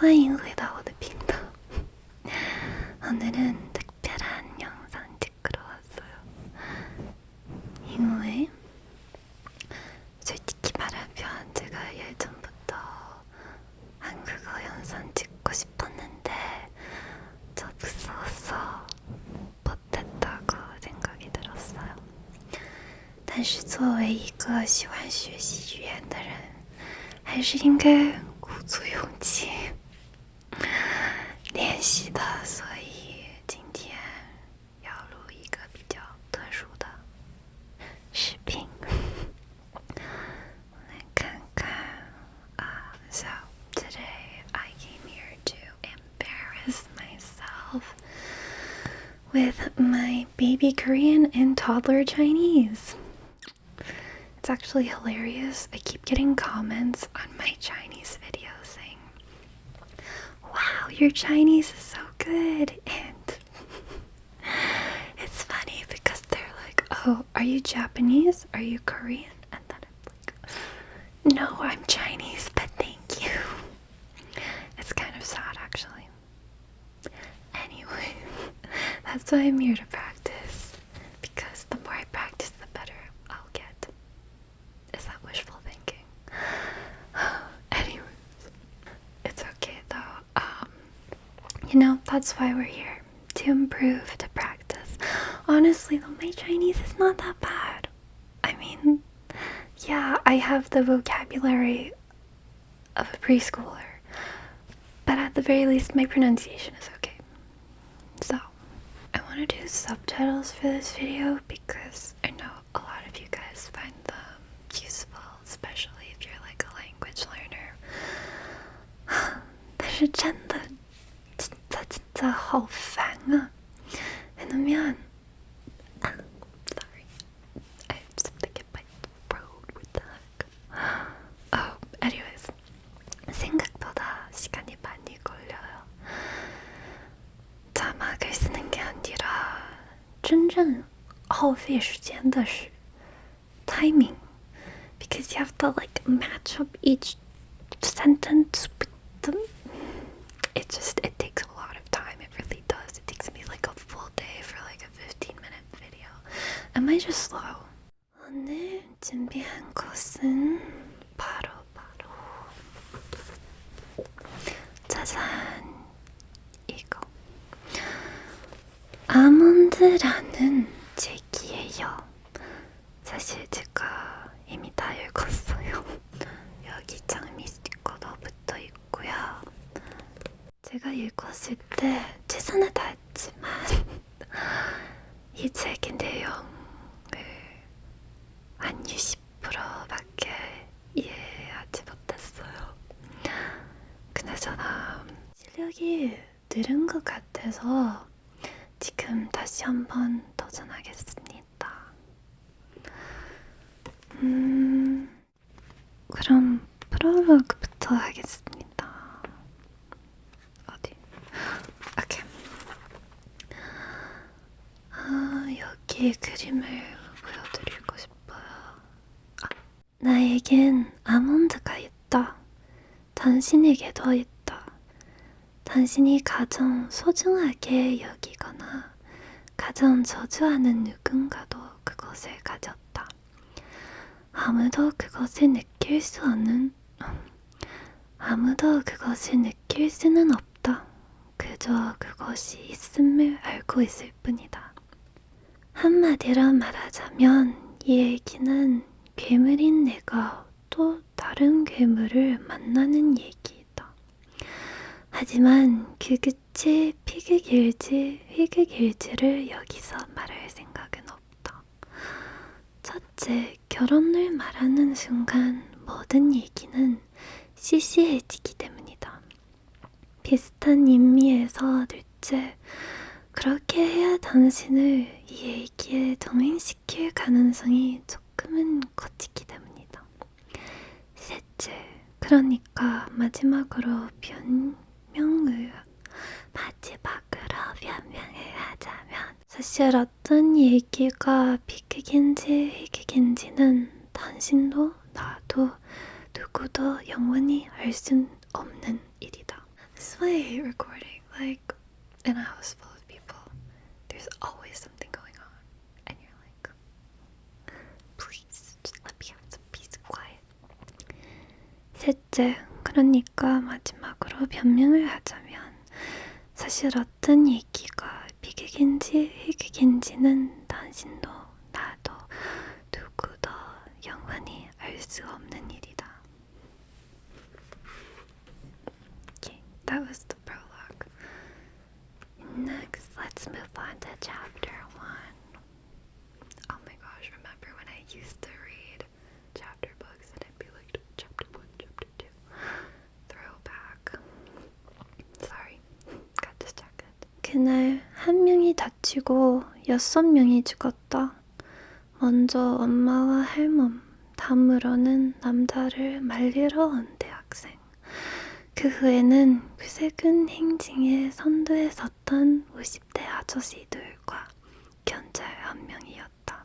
欢迎回到我的频道。 오늘은 특별한 영상 찍으러 왔어요. 因为 솔직히 말하면 제가 예전부터 한국어 영상 찍고 싶었는데 저 무서워서 못했다고 생각이 들었어요. 但是作为一个喜欢学习语言的人，还是应该鼓足勇气练习的，所以今天要录一个比较特殊的视频。来看看So today I came here to embarrass myself with my baby Korean and toddler Chinese. It's actually hilarious. I keep getting comments on my Chinese videos saying, wow, your Chinese is so good. And it's funny because they're like, oh, are you Japanese? Are you Korean? And then I'm like, no, I'm Chinese, but thank you. It's kind of sad, actually. Anyway, that's why I'm here to practice, because the more I practice, the better I'll get. Is that wishful thinking? Anyways, it's okay though. That's why we're here, to improve, to practice. Honestly though, my Chinese is not that bad. I mean, yeah, I have the vocabulary of a preschooler, but at the very least my pronunciation is okay. So, I want to do subtitles for this video because I know a lot of you guys find them useful, especially if you're like a language learner. 但是真的진짜好烦啊. 왜냐면 sorry, I have something in my throat. What the heck? Oh, anyways, 생각보다 시간이 많이 걸려요. 자막을 쓰는 게 아니라 真正耗费时間的是 timing, because you have to like match up each sentence with them. It takes a lot of time. It really does. It takes me like a full day for like a 15-minute video. Am I just slow? 오늘 준비한 것은 바로 짜잔, 이거 아몬드라는 책이에요. 사실 제가 이미 다 읽었어요. 여기 장미 스티커도 붙어 있고요. 제가 읽었을 때 최선을 다했지만 이 책의 내용을 한 60%밖에 이해하지 못했어요. 그나저나 실력이 늘은 것 같아서 지금 다시 한번 도전하겠습니다. 그럼 프롤로그부터 하겠습니다. 어디? 오케이. 여기 그림을 보여드리고 싶어요. 나에겐 아몬드가 있다. 당신에게도 있다. 당신이 가장 소중하게 여기거나 가장 저주하는 누군가도 그것을 가졌다. 아무도 그것을 느낄 수는 없다. 그저 그것이 있음을 알고 있을 뿐이다. 한마디로 말하자면 이 얘기는 괴물인 내가 또 다른 괴물을 만나는 얘기이다. 하지만 그 끝이 희극일지를 여기서 말할 생각은 없다. 첫째, 결혼을 말하는 순간 모든 얘기는 시시해지기 때문이다. 비슷한 의미에서 둘째, 그렇게 해야 당신을 이 얘기에 동행시킬 가능성이 조금은 커지기 때문이다. 셋째, 그러니까 마지막으로 변명을 하자면 사실 어떤 얘기가 비극인지 희극인지는 당신도 나도 누구도 영원히 알 순 없는 일이다. this way recording, like in a house full of people, there's always something going on, and you're like, please, just let me have some peace and quiet. 셋째, 그러니까 마지막으로 변명을 하자면 사실 어떤 얘기가 비극인지 희극인지는 당신도 나도 누구도 영원히 알 수 없는 일이다. Okay, that was the prologue. Next, let's move on to chapter 1. Oh my gosh, remember when I used to read chapter books and I'd be like, chapter 1, chapter 2. Throwback. Sorry, got distracted. 그날 한 명이 다치고 6명이 죽었다. 먼저 엄마와 할멈, 다음으로는 남자를 말리러 온 대학생. 그 후에는 회색은 행진에 선두에 섰던 50대 아저씨들과 경찰 한 명이었다.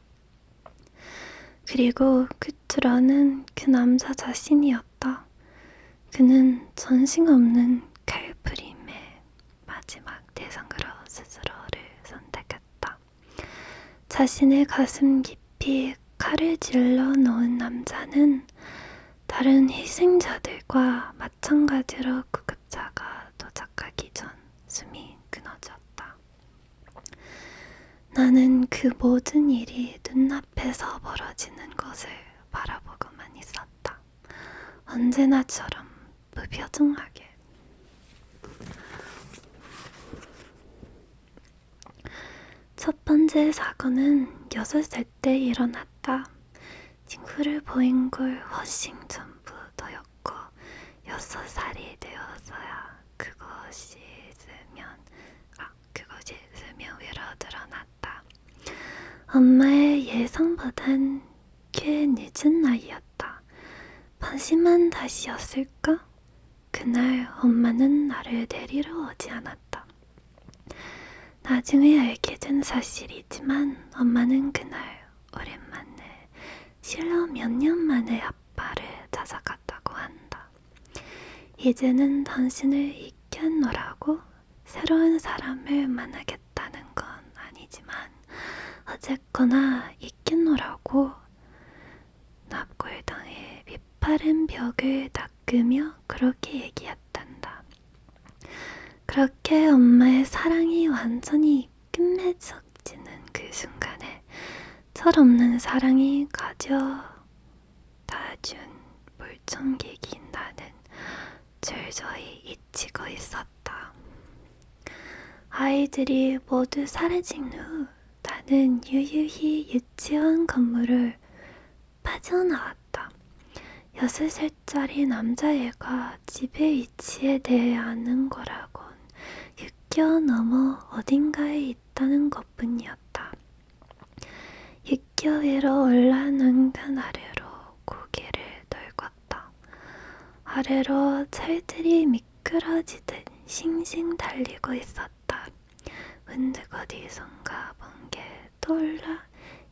그리고 끝으로는 그 남자 자신이었다. 그는 전신없는 칼부림의 마지막 대상으로 스스로를 선택했다. 자신의 가슴 깊이 칼을 질러 놓은 남자는 다른 희생자들과 마찬가지로 구급차가 도착하기 전 숨이 끊어졌다. 나는 그 모든 일이 눈앞에서 벌어지는 것을 바라보고만 있었다. 언제나처럼 무표정하게. 첫 번째 사건은 6살 때 일어났다. 친구를 보인 걸 훨씬 전부터였고 6살이 되어서야 그것이 스며 위로 드러났다. 엄마의 예상보단 꽤 늦은 나이였다. 반시만 다시였을까? 그날 엄마는 나를 데리러 오지 않았다. 나중에 알게 된 사실이지만 엄마는 그날 오랜만에 실로 몇 년 만에 아빠를 찾아갔다고 한다. 이제는 당신을 잊겠노라고 새로운 사람을 만나겠다는 건 아니지만 어쨌거나 잊겠노라고 납골당해 비파른 벽을 닦으며 그렇게 얘기했단다. 그렇게 엄마의 사랑이 완전히 끝맺어지는 그 순간에 철없는 사랑이 가져다 준 물총객인 나는 철저히 잊히고 있었다. 아이들이 모두 사라진 후 나는 유유히 유치원 건물을 빠져나왔다. 6살짜리 남자애가 집의 위치에 대해 아는 거라곤 6개월 넘어 어딘가에 있다는 것뿐이었다. 6개 위로 올라 난간 아래로 고개를 떨궜다. 아래로 철들이 미끄러지듯 싱싱 달리고 있었다. 문득 어디선가 본 게 떠올라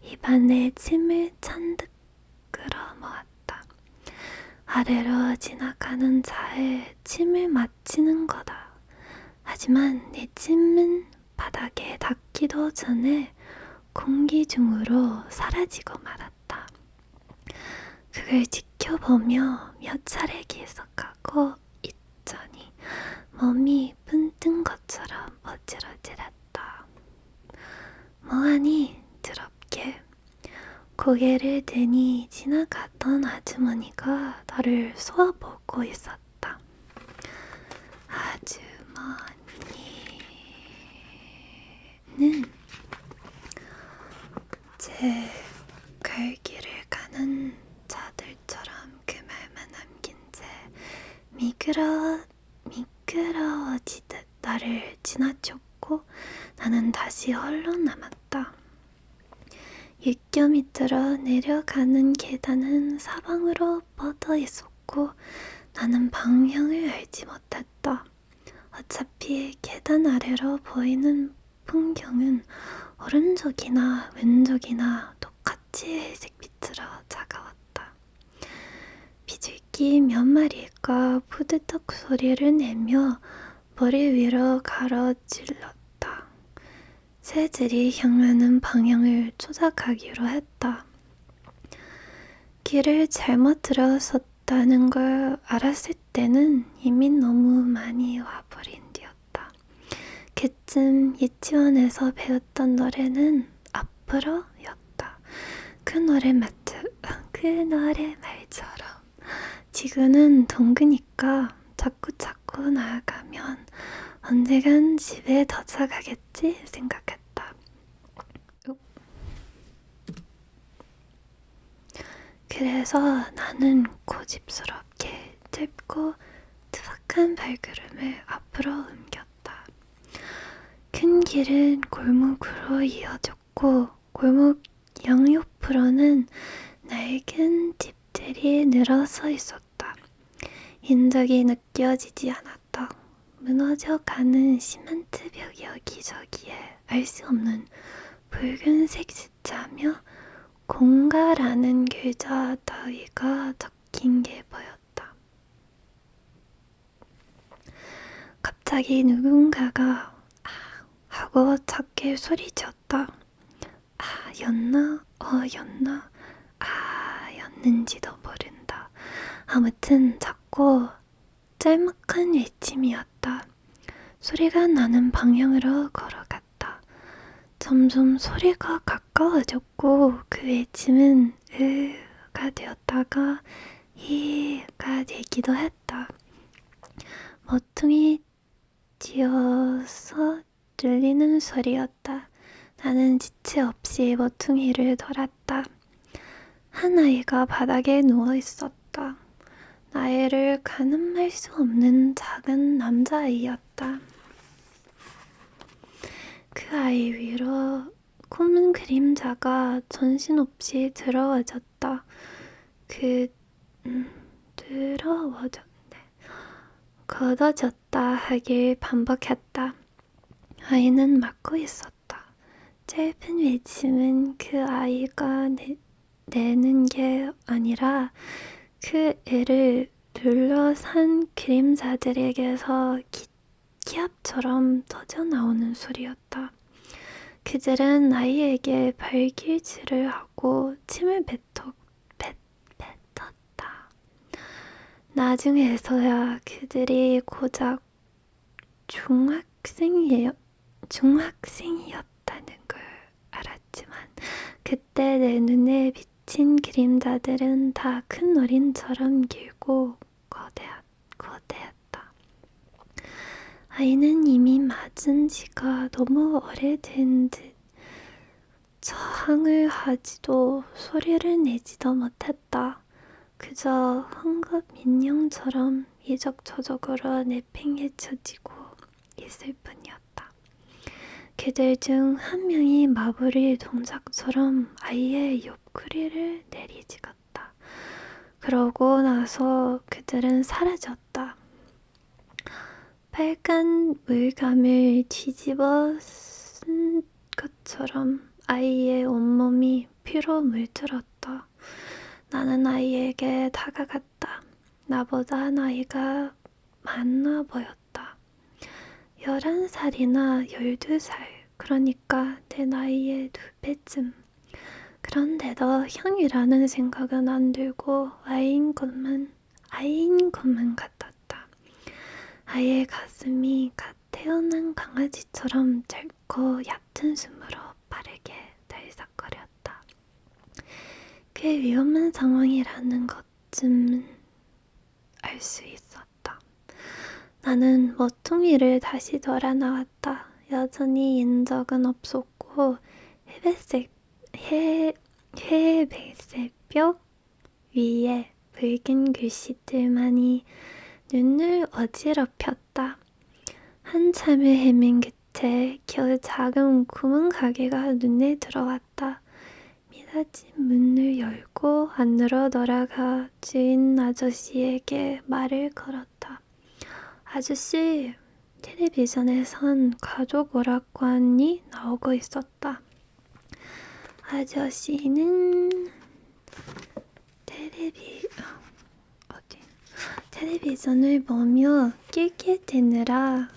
입안에 침을 잔뜩 끌어모았다. 아래로 지나가는 차에 침을 맞히는 거다. 하지만 내 침은 바닥에 닿기도 전에 공기 중으로 사라지고 말았다. 그걸 지켜보며 몇 차례 계속하고 있자니 몸이 붕뜬 것처럼 어지러지랬다. 뭐하니? 더럽게. 고개를 드니 지나갔던 아주머니가 나를 쏘아보고 있었다. 아주머니는 제 갈 길을 가는 자들처럼 그 말만 남긴 채 미끄러워지듯 나를 지나쳤고 나는 다시 홀로 남았다. 육교 밑으로 내려가는 계단은 사방으로 뻗어 있었고 나는 방향을 알지 못했다. 어차피 계단 아래로 보이는 풍경은 오른쪽이나 왼쪽이나 똑같이 회색빛으로 차가웠다. 비둘기 몇 마리가 푸드덕 소리를 내며 머리 위로 가로질렀다. 새들이 향하는 방향을 조작하기로 했다. 길을 잘못 들어섰다는 걸 알았을 때는 이미 너무 많이 와버린 뒤였다. 그쯤 유치원에서 배웠던 노래는 앞으로였다. 그 노래 말처럼 지구는 둥그니까 자꾸 나아가면 언젠간 집에 도착하겠지 생각했다. 그래서 나는 고집스럽게 짧고 투박한 발걸음을 앞으로 옮겼다. 큰 길은 골목으로 이어졌고 골목 양옆으로는 낡은 집들이 늘어서 있었다. 인적이 느껴지지 않았다. 무너져가는 시멘트 벽 여기저기에 알 수 없는 붉은색 숫자며 공가라는 글자 따위가 적힌 게 보였다. 갑자기 누군가가 하고 작게 소리쳤다. 였나? 였나? 였는지도 모른다. 아무튼 작고 짤막한 외침이었다. 소리가 나는 방향으로 걸어갔다. 점점 소리가 가까워졌고 그 외침은 으가 되었다가 이가 되기도 했다. 모퉁이 찧어서 들리는 소리였다. 나는 지체 없이 모퉁이를 돌았다. 한 아이가 바닥에 누워 있었다. 나이를 가늠할 수 없는 작은 남자아이였다. 그 아이 위로 검은 그림자가 정신없이 들어와졌다. 걷어졌다 하길 반복했다. 아이는 막고 있었다. 짧은 외침은 그 아이가 내는 게 아니라 그 애를 둘러싼 그림자들에게서 기합처럼 터져나오는 소리였다. 그들은 아이에게 발길질을 하고 침을 뱉었다. 나중에서야 그들이 고작 중학생이었다는 걸 알았지만 그때 내 눈에 비친 그림자들은 다 큰 어린처럼 길고 거대했다. 아이는 이미 맞은 지가 너무 오래된 듯 저항을 하지도 소리를 내지도 못했다. 그저 황급 인형처럼 이적저적으로 내팽개쳐지고 있을 뿐이었다. 그들 중 한 명이 마블이 동작처럼 아이의 옆구리를 내리찍었다. 그러고 나서 그들은 사라졌다. 빨간 물감을 뒤집어 쓴 것처럼 아이의 온몸이 피로 물들었다. 나는 아이에게 다가갔다. 나보다 나이가 많아 보였다. 11살이나 12살, 그러니까 내 나이의 2배쯤. 그런데도 형이라는 생각은 안 들고 아이인 것만 같았다. 아이의 가슴이 갓 태어난 강아지처럼 짧고 얕은 숨으로 빠르게 들썩거렸다. 꽤 위험한 상황이라는 것쯤은 알 수 있었다. 나는 모퉁이를 다시 돌아 나왔다. 여전히 인적은 없었고 회백색 벽 위에 붉은 글씨들만이 눈을 어지럽혔다. 한참을 헤맨 끝에 겨우 작은 구멍 가게가 눈에 들어왔다. 미닫이 문을 열고 안으로 돌아가 주인 아저씨에게 말을 걸었다. 아저씨, 텔레비전에선 가족 오락관이 나오고 있었다. 아저씨는 텔레비전을 보며 낄낄대느라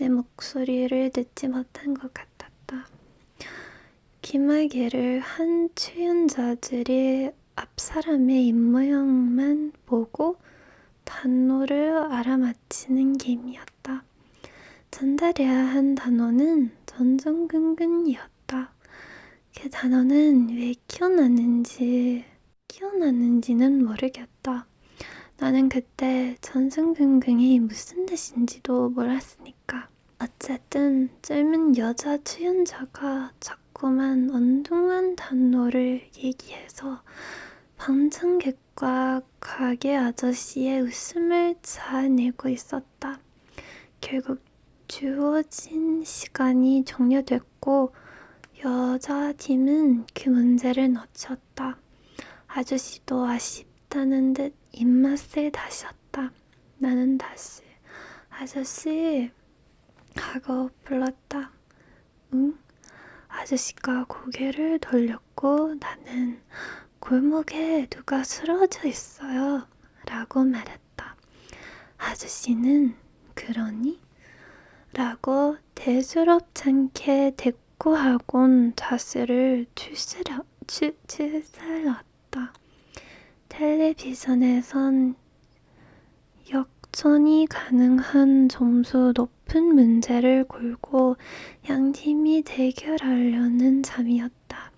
내 목소리를 듣지 못한 것 같았다. 기말개를 한 출연자들이 앞 사람의 입모양만 보고 단어를 알아맞히는 게임이었다. 전달해야 한 단어는 전전긍긍이었다. 그 단어는 왜 기어나는지는 모르겠다. 나는 그때 전전긍긍이 무슨 뜻인지도 몰랐으니까. 어쨌든 젊은 여자 출연자가 자꾸만 엉뚱한 단어를 얘기해서 방청객과 가게 아저씨의 웃음을 자아내고 있었다. 결국 주어진 시간이 종료됐고 여자 팀은 그 문제를 놓쳤다. 아저씨도 아쉽다는 듯 입맛을 다셨다. 나는 다시 아저씨 하고 불렀다. 응? 아저씨가 고개를 돌렸고 나는 골목에 누가 쓰러져 있어요 라고 말했다. 아저씨는 그러니? 라고 대수롭잖게 대꾸하곤 자세를 추스렸다. 텔레비전에선 역전이 가능한 점수 높은 문제를 걸고 양팀이 대결하려는 참이었다.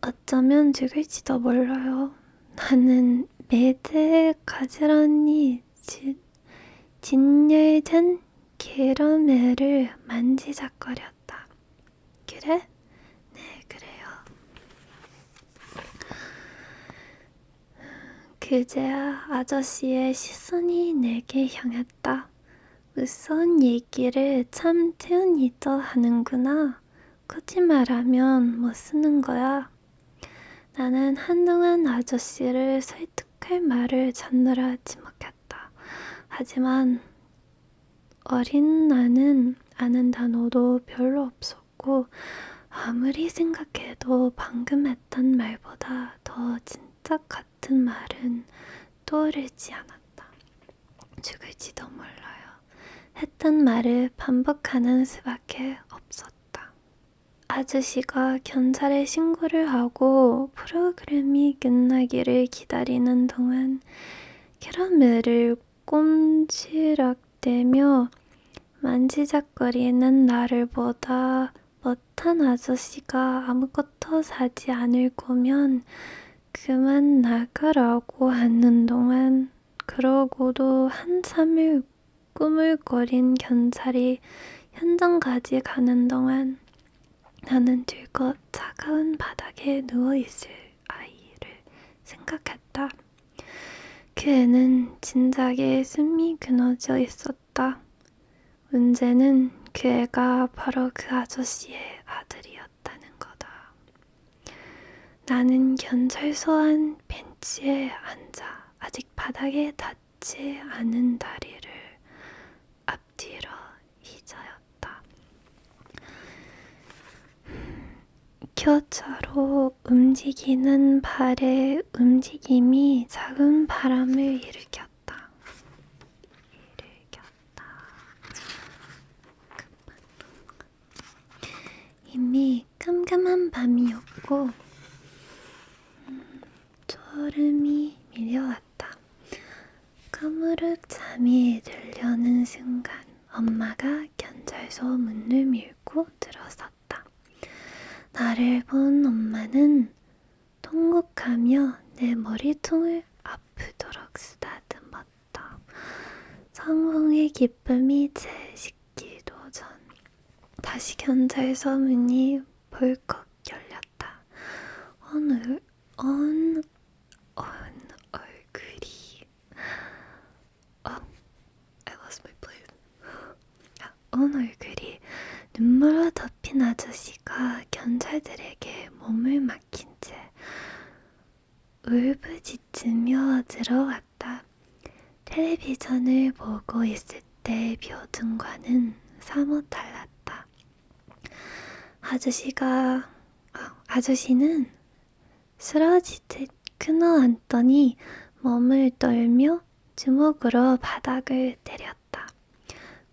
어쩌면 죽을지도 몰라요. 나는 매대 가지런히 진열된 캐러멜을 만지작거렸다. 그래? 네, 그래요. 그제야 아저씨의 시선이 내게 향했다. 무서운 얘기를 참 태연히도 하는구나. 거짓말하면 뭐 쓰는 거야. 나는 한동안 아저씨를 설득할 말을 찾느라 지목했다. 하지만 어린 나는 아는 단어도 별로 없었고 아무리 생각해도 방금 했던 말보다 더 진짜 같은 말은 떠오르지 않았다. 죽을지도 몰라요. 했던 말을 반복하는 수밖에 없었다. 아저씨가 경찰에 신고를 하고 프로그램이 끝나기를 기다리는 동안 캐러멜을 꼼지락대며 만지작거리는 나를 보다 못한 아저씨가 아무것도 사지 않을 거면 그만 나가라고 하는 동안 그러고도 한참을 꾸물거린 경찰이 현장까지 가는 동안 나는 들것 차가운 바닥에 누워있을 아이를 생각했다. 그 애는 진작에 숨이 끊어져 있었다. 문제는 그 애가 바로 그 아저씨의 아들이었다는 거다. 나는 경찰서 안 벤치에 앉아 아직 바닥에 닿지 않은 다리를 앞뒤로 휘저었다. 켜차로 움직이는 발의 움직임이 작은 바람을 일으켰다. 이미 깜깜한 밤이었고 졸음이 밀려왔다. 까무룩 잠이 들려는 순간 엄마가 경찰서 문을 밀고 들어섰다. 나를 본 엄마는 통곡하며 내 머리통을 아프도록 쓰다듬었다. 성공의 기쁨이 채식기도 전 다시 경찰서 문이 벌컥 열렸다. 얼굴이 I lost my place. 얼굴이 눈물로 덮인 아저씨가 경찰들에게 몸을 맡긴 채 울부짖으며 들어왔다. 텔레비전을 보고 있을 때 표정과는 사뭇 달랐다. 아저씨는 쓰러지듯 끊어앉더니 몸을 떨며 주먹으로 바닥을 때렸다.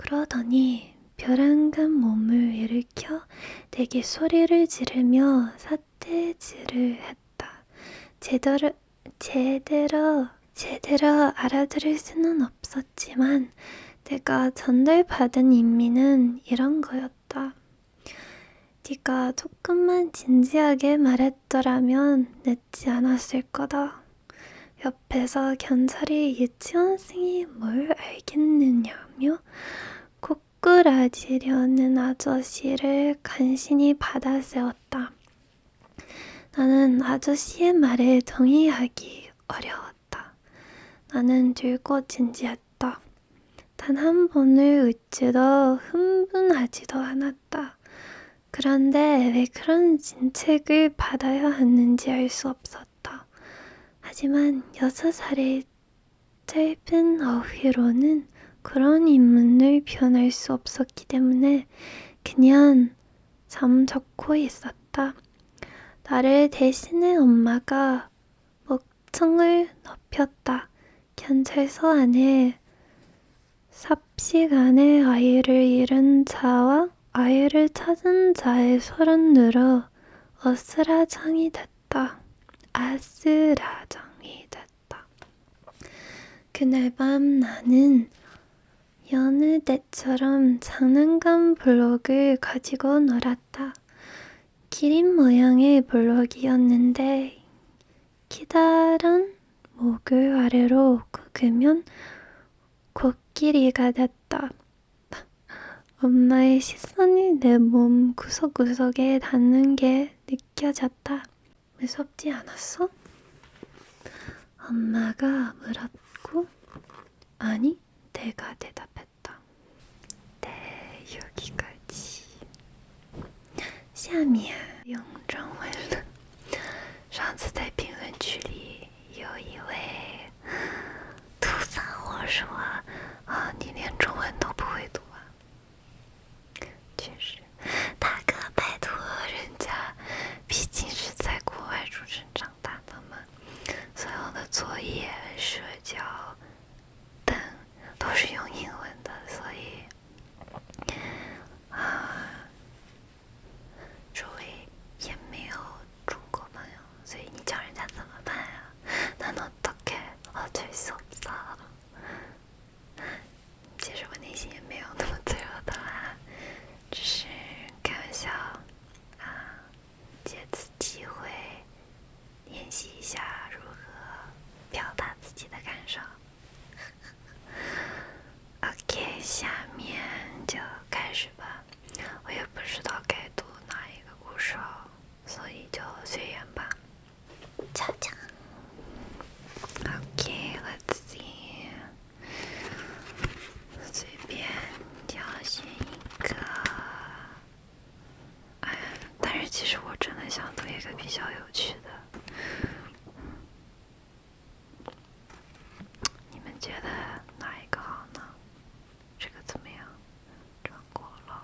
그러더니 벼랑간 몸을 일으켜 내게 소리를 지르며 삿대질을 했다. 제대로 알아들을 수는 없었지만 내가 전달받은 의미는 이런 거였다. 네가 조금만 진지하게 말했더라면 늦지 않았을 거다. 옆에서 견찰이 유치원생이 뭘 알겠느냐며 꼬꾸라지려는 아저씨를 간신히 받아세웠다. 나는 아저씨의 말에 동의하기 어려웠다. 나는 들고 진지했다. 단 한 번을 웃지도 흥분하지도 않았다. 그런데 왜 그런 진책을 받아야 하는지 알 수 없었다. 하지만 6살의 짧은 어휘로는 그런 의문을 표현할 수 없었기 때문에 그냥 잠적고 있었다. 나를 대신해 엄마가 목청을 높였다. 경찰서 안에 삽시간에 아이를 잃은 자와 아이를 찾은 자의 소란으로 아스라장이 됐다. 그날 밤 나는 여느 때처럼 장난감 블록을 가지고 놀았다. 기린 모양의 블록이었는데 기다란 목을 아래로 꺾으면 코끼리가 됐다. 엄마의 시선이 내 몸 구석구석에 닿는 게 느껴졌다. 무섭지 않았어? 엄마가 물었고 아니, 내가 대답했다. 네, 여기까지. 下面用中文了。上次在评论区里有一位吐槽我说你连中文都不会读啊。确实，大哥拜托人家毕竟是在国外出生长大的嘛，所有的作业社交等都是用英文的，所以周围也没有中国朋友，所以你教人家怎么办啊？难道어쩔 수 없어。其实我内心也没有那么脆弱的啦，只是开玩笑借此机会练习一下如何表达自己的感受。OK， 下面就开始吧。我也不知道该读哪一个故事所以就随缘吧。讲讲。OK，let's see。随便挑选一个。但是其实我真的想读一个比较有趣的。你们觉得哪一个好呢？这个怎么样？转过了，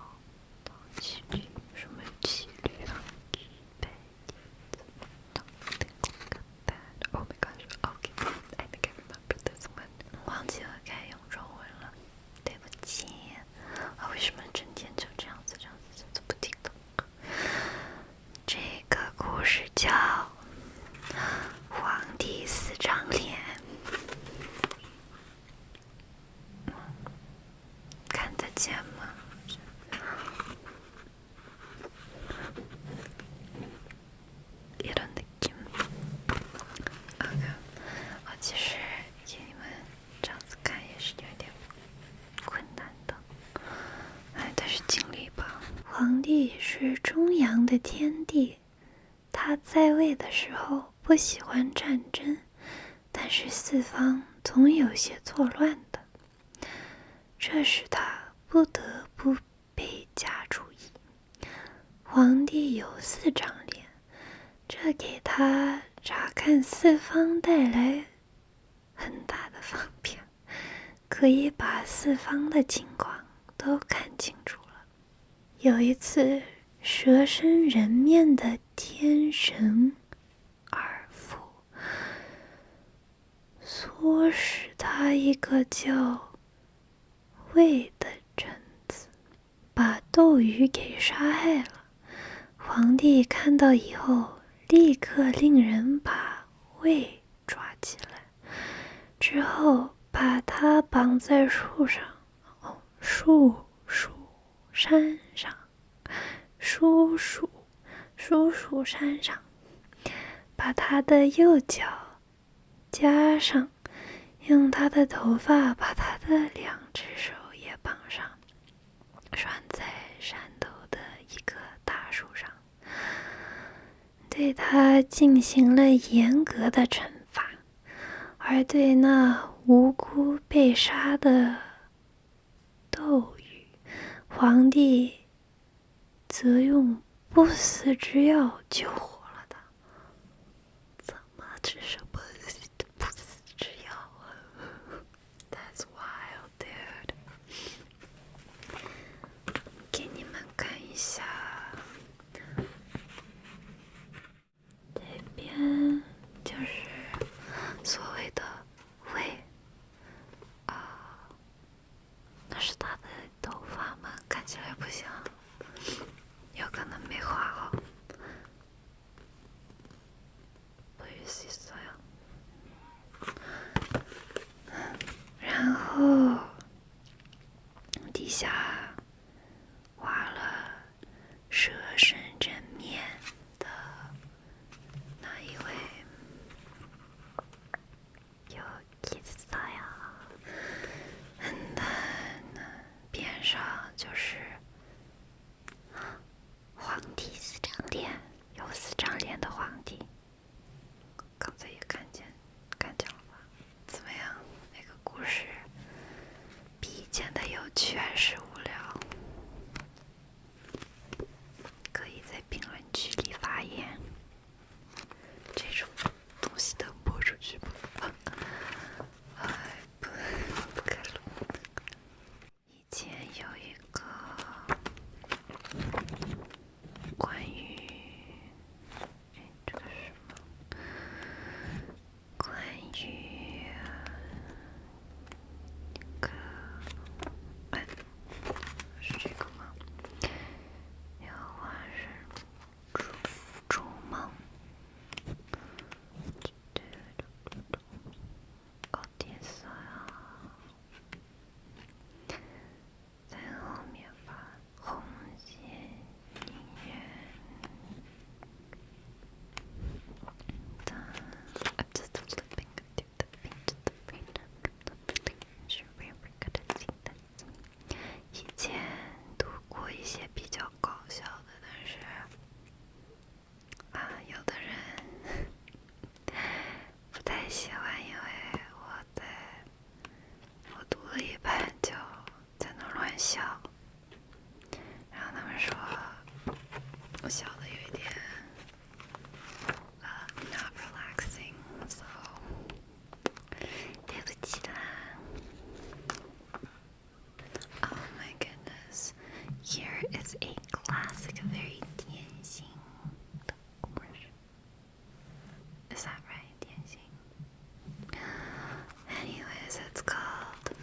到骑驴，什么骑驴？Oh my gosh, okay, I think I remember this one. 忘记了该用中文了，对不起。为什么整天就这样子不停的？这个故事叫《皇帝4张脸》。看得见吗？이런 느낌。其实给你们这样子看也是有点困难的，但是尽力吧。皇帝是中央的天帝，他在位的时候不喜欢战争，但是四方总有些作乱的，这使他不得不倍加注意。皇帝有4张脸，这给他查看四方带来很大的方便，可以把四方的情况都看清楚了。有一次，蛇身人面的天神二父唆使他一个叫魏的臣把斗鱼给杀害了。皇帝看到以后，立刻令人把魏抓起来，之后把他绑在树上，山上，叔叔山上，把他的右脚加上，用他的头发把他的2只手也绑上，拴在山头的一棵大树上，对他进行了严格的惩罚，而对那无辜被杀的斗鱼，皇帝则用不死之药救活了他。怎么吃什么不死之药啊？ That's wild, dude. 给你们看一下，这边就是所谓的胃那是他的头发吗？看起来不像，有可能没画好。보셨어요。然后底下画了蛇身正面的那一位，좋겠어요。边上就是皇帝4张脸，有4张脸的皇帝。刚才也看见了吧？怎么样？那个故事比以前的有趣还是无聊？可以在评论区里发言。这种东西能播出去吗？不可能。以前有一个关于这个是什么？关于是这个吗？有话是逐梦。어땠어요？在后面吧，红线音乐的以前读过一些比较搞笑的，但是有的人不太喜欢，因为我读了一半就在那乱笑，然后他们说我笑的有一点not relaxing, so 对不起啦。Oh my goodness, here is a classic, very 典型的故事。Is that right? 典型。Anyways, it's called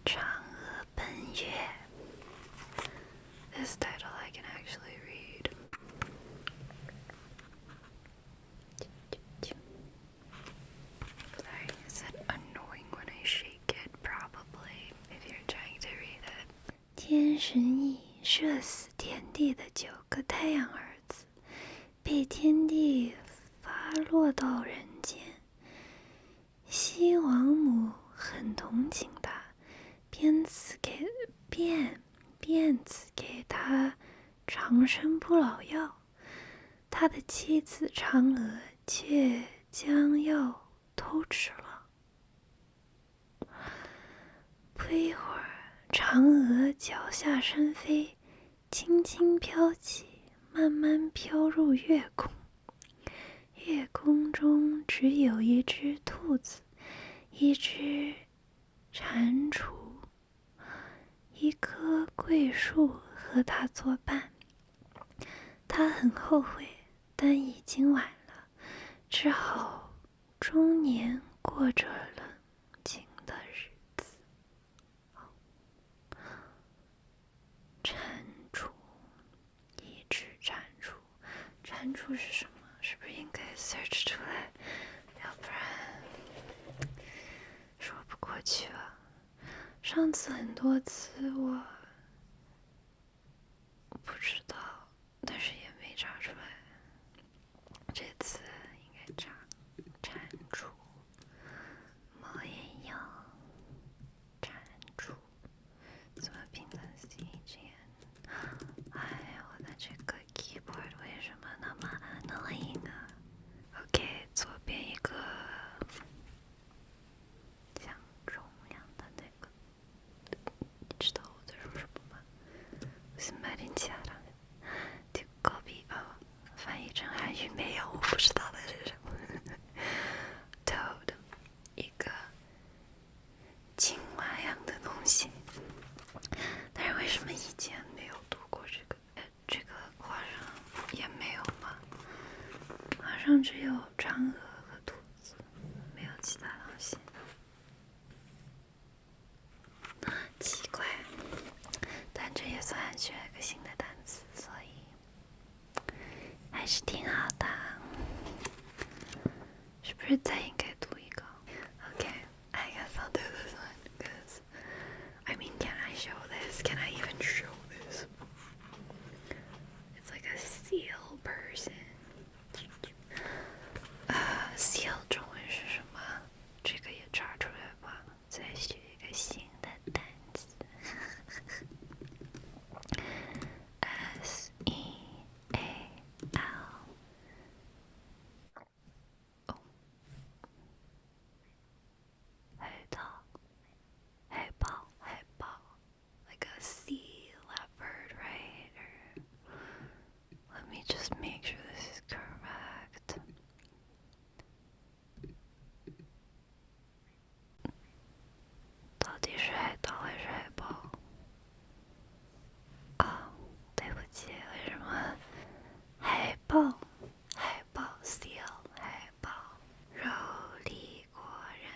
嫦娥奔月。This title I can actually read. Sorry, is it annoying when I shake it? Probably, if you're trying to read it. 天神羿射死天帝的9个太阳儿子，被天帝发落到人间。西王母很同情他，便赐给他长生不老药。他的妻子嫦娥却将药偷吃了。不一会儿，嫦娥脚下生飞，轻轻飘起，慢慢飘入月宫。月宫中只有一只兔子，一只蟾蜍，一棵桂树和他作伴。他很后悔，但已经晚了，只好终年过着冷清的日子。蟾蜍是什么？是不是应该 search 出来？要不然说不过去啊。上次很多词我不知道，但是也没查出来。这次应该查蟾蜍，猫也有蟾蜍，怎么拼的 CGN？ 哎呀，我的这个 keyboard 为什么那么 annoying 啊 ？OK， 左边一个像中样的那个，你知道我在说什么吗？무슨말인지알아？뒷겁이翻译成韩语没有，我不知道它是什么。Toad， 一个青蛙样的东西，但是为什么以前没有读过这个？这个画上也没有吗？画上只有嫦娥和兔子，没有其他东西。奇怪，但这也算学了个新的单词，所以还是挺好的。是不是再应该读一个 ？Okay, I guess I'll do this one because I mean, can I show this? Can I even show this? It's like a seal person. Seal 中文是什么？这个也查出来吧。再学一个新的单词。SEAL。海豹 like a sea leopard, right? Let me just make sure this is correct. 到底是海盗还是海豹？对不起，为什么海豹 seal 海豹柔丽国人。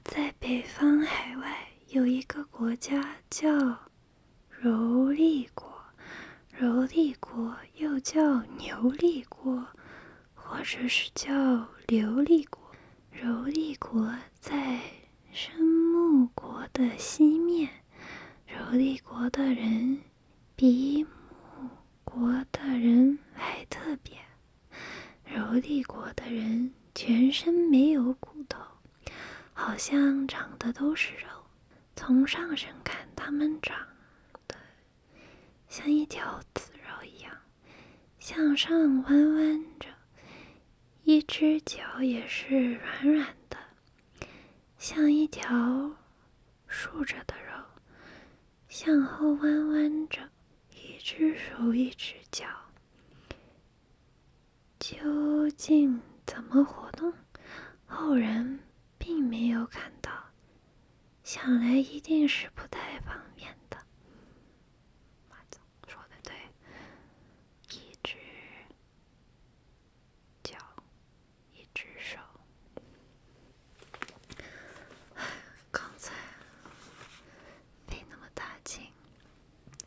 在北方海外有一个国家叫柔丽国，柔丽国又叫牛丽国，或者是叫琉璃国。柔丽国在生木国的西面，柔丽国的人比木国的人还特别。柔丽国的人全身没有骨头，好像长的都是肉。从上身看，他们长得像一条紫肉一样，向上弯弯着，一只脚也是软软的，像一条竖着的肉，向后弯弯着，一只手一只脚。究竟怎么活动？后人并没有看到，想来一定是不太方便的。说的对，一只脚，一只手。刚才费那么大劲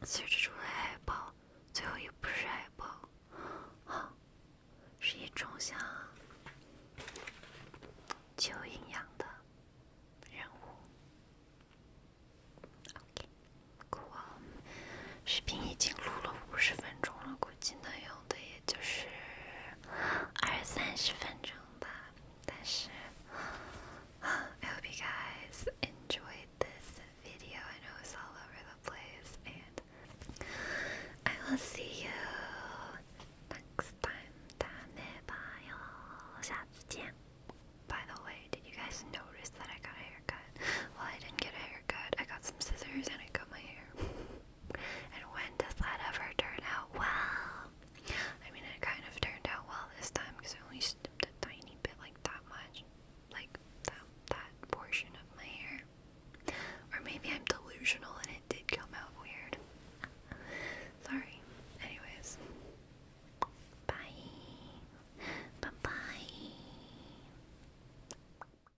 ，search出来海豹，最后也不是海豹，是一种像蚯蚓样的人物。OK， cool。视频已经录了50分钟了，估计能用的也就是20-30分钟吧。但是I hope you guys enjoyed this video. I know it's all over the place, and I will see